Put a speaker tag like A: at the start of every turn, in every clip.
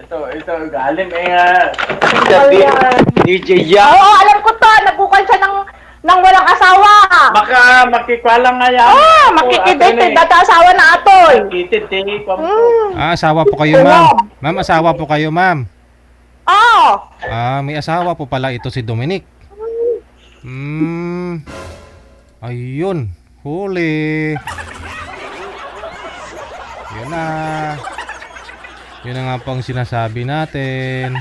A: Ito, galing DJ
B: Oo, alam ko to. Nagkukan siya ng walang asawa.
A: Baka makikwala nga yan.
B: Makikidate. Data asawa na atoy.
A: Kitid,
C: Asawa po kayo, ma'am. Ma'am, asawa po kayo, ma'am. May asawa po pala ito si Dominic. Ayun. Huli. Yun na. Yun na nga pong sinasabi natin.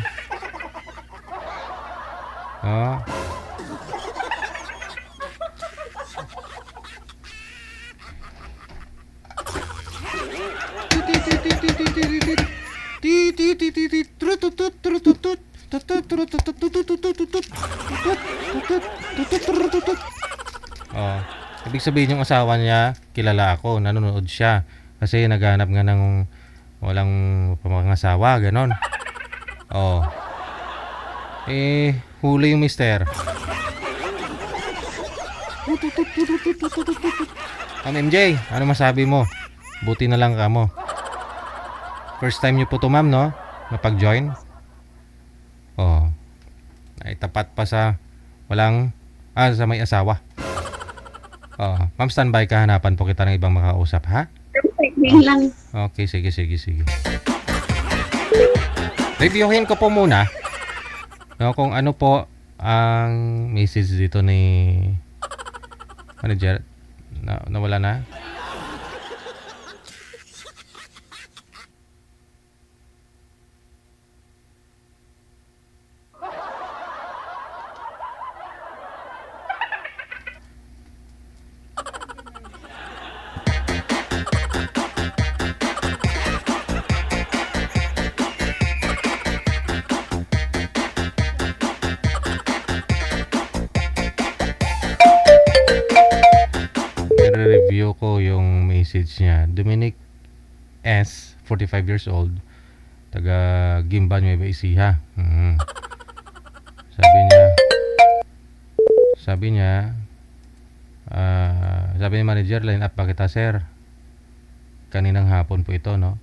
C: Ibig sabihin yung asawa niya, kilala ako, nanonood siya. Kasi naghanap nga ng walang pangangasawa, ganon. Huli yung mister. MJ, ano masabi mo? Buti na lang ka mo. First time niyo po to, ma'am, no? Napag-join? Naitapat pa sa sa may asawa. Ma'am, standby ka. Hanapan po kita ng ibang makausap, ha? Okay, sige. Reviewin ko po muna kung ano po ang message dito ni manager. Nawala na? Review ko yung message niya. Dominic S, 45 years old, taga Gimban, Nueva Ecija. Sabi niya sabi ni manager, line up pa kita, sir. Kaninang hapon po ito, no?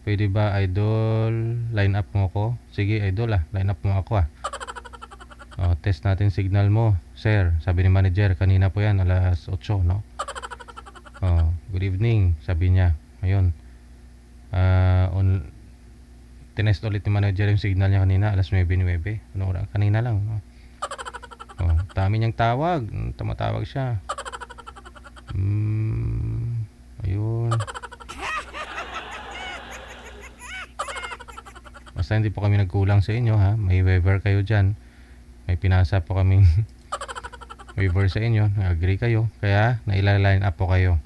C: Pwede ba, idol, line up mo ako? Sige, idol, line up mo ako, test natin signal mo, sir. Sabi ni manager, kanina po yan, alas 8, no? Good evening, sabi niya. Ayun. Tinest ulit ni manager yung signal niya kanina, alas 9:09. Ano oras? Kanina lang, no? Dami niyang tawag. Tumatawag siya. Ayun. Basta hindi po kami nagkulang sa inyo, ha? May waiver kayo dyan. May pinasa po kaming waiver sa inyo. Nag-agree kayo. Kaya, naila-line up po kayo.